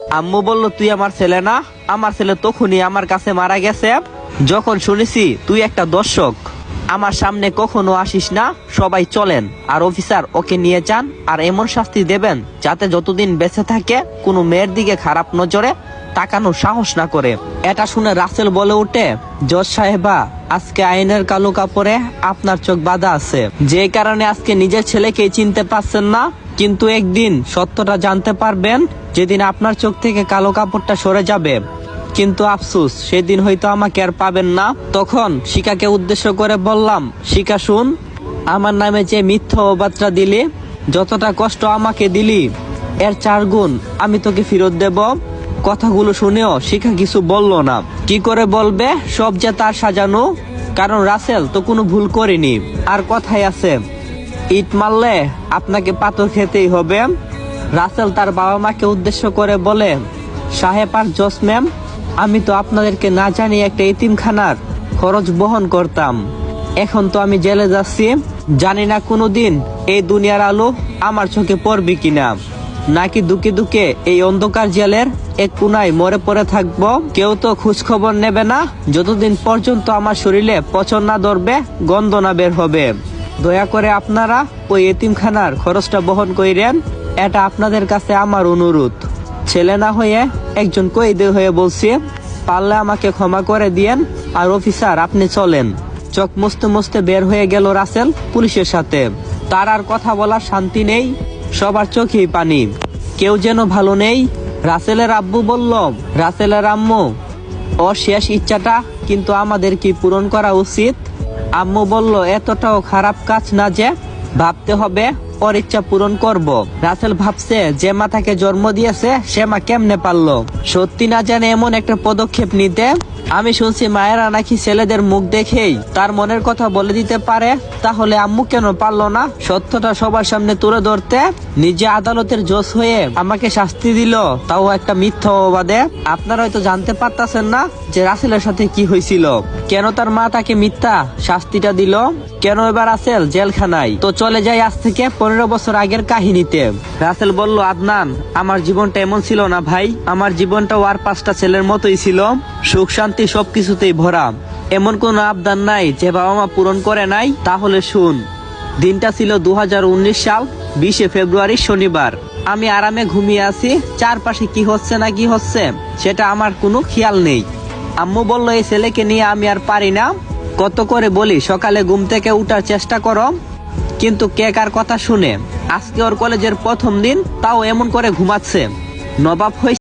আম্মু বলল, তুই আমার ছেলে না? আমার ছেলে তখনই আমার কাছে মারা গেছে যখন শুনেছি তুই একটা দর্শক। আমার সামনে কখনো আসিস না, সবাই চলেন। আর অফিসার ওকে নিয়ে যান, আর এমন শাস্তি দেবেন যাতে যতদিন বেঁচে থাকে কোনো মেয়ের দিকে খারাপ নজরে তাকানোর সাহস না করে। এটা শুনে রাসেল বলে উঠে, জজ সাহেবা, আজকে আইনের কালো কাপড়ে আপনার চোখ বাঁধা আছে, যে কারণে আজকে নিজের ছেলেকেই চিনতে পারছেন না। কিন্তু একদিন সত্যটা জানতে পারবেন, যেদিন আপনার চোখ থেকে কালো কাপড়টা সরে যাবে। কিন্তু আফসোস, সেদিন হয়তো আমাকে আর পাবেন না। তখন শিখাকে উদ্দেশ্য করে বললাম, শিখা শুন, আমার নামে যে মিথ্যা অবাদটা দিলি, যতটা কষ্ট আমাকে দিলি, এর 4 গুণ আমি তোকে ফেরত দেব। কথাগুলো শুনেও শিখা কিছু বলল না। কি করে বলবে? সব যে তার সাজানো, কারণ রাসেল তো কোনো ভুল করেনি। আর কথাই আছে, ইট মারলে আপনাকে পাথর খেতেই হবে। রাসেল তার বাবা মাকে উদ্দেশ্য করে বলে, সাহেব আর জজ ম্যাম, আমি তো আপনাদেরকে না জানিয়ে একটা এতিমখানার খরচ বহন করতাম। এখন তো আমি জেলে যাচ্ছি, জানি না কোনোদিন এই দুনিয়ার আলো আমার চোখে পড়বে কিনা, নাকি দুকে দুকে এই অন্ধকার জেলের এক কোনায় মরে পড়ে থাকবো। কেউ তো খোঁজ খবর নেবে না যতদিন পর্যন্ত আমার শরীরে পচন না ধরবে, গন্ধ না বের হবে। দয়া করে আপনারা ওই এতিমখানার খরচটা বহন করেন, এটা আপনাদের কাছে আমার অনুরোধ। ছেলে না হয়ে একজন কয়েদি হয়ে বলছি, পারলে আমাকে ক্ষমা করে দিয়েন। আর অফিসার, আপনি চলেন। চোখ মুছতে মুছতে বের হয়ে গেল রাসেল পুলিশের সাথে। তার আর কথা বলার শান্তি নেই, সবার চোখেই পানি, কেউ যেন ভালো নেই। রাসেলের আব্বু বলল, রাসেলের আম্মু, ওর শেষ ইচ্ছাটা কিন্তু আমাদের কি পূরণ করা উচিত? আম্মু বলল, এতটাও খারাপ কাজ না যে ভাবতে হবে ওর ইচ্ছা পূরণ করব। রাসেল ভাবছে, যে মা তাকে জন্ম দিয়েছে সে মা কেমনে পারলো সত্যি না জানে এমন একটা পদক্ষেপ নিতে। আমি শুনছি মায়েরা নাকি ছেলেদের মুখ দেখেই তার মনের কথা বলে দিতে পারে, তাহলে আম্মু কেন পারলো না সত্যটা সবার সামনে তুলে ধরতে? নিজে আদালতের জজ হয়ে আমাকে শাস্তি দিল, তাও একটা মিথ্যা অবাদে। আপনারা হয়তো জানতে পারতাছেন না যে রাসেলের সাথে কি হয়েছিল, কেন তার মা তাকে মিথ্যা শাস্তিটা দিল, কেন এবার রাসেল জেলখানায়। তো চলে যাই আজ থেকে 15 বছর আগের কাহিনীতে। রাসেল বলল, আদনান, আমার জীবনটা এমন ছিল না ভাই, আমার জীবনটাও আর 5টা ছেলের মতোই ছিল, সুখ শান্তি সবকিছুতেই ভরা। এমন কোন আবদার নাই যে বাবা মা পূরণ করে নাই। তাহলে শুন, দিনটা ছিল 2019 সাল 20 ফেব্রুয়ারি শনিবার। আমি আরামে ঘুমিয়ে আছি, চারপাশে কি হচ্ছে না কি হচ্ছে সেটা আমার কোনো খেয়াল নেই। আম্মু বলল, এই ছেলেকে নিয়ে আমি আর পারি না, কত করে বলি সকালে ঘুম থেকে উঠার চেষ্টা করো, কিন্তু কে কার কথা শুনে। আজকে ওর কলেজের প্রথম দিন, তাও এমন করে ঘুমাচ্ছে। নবাব হয়েছে।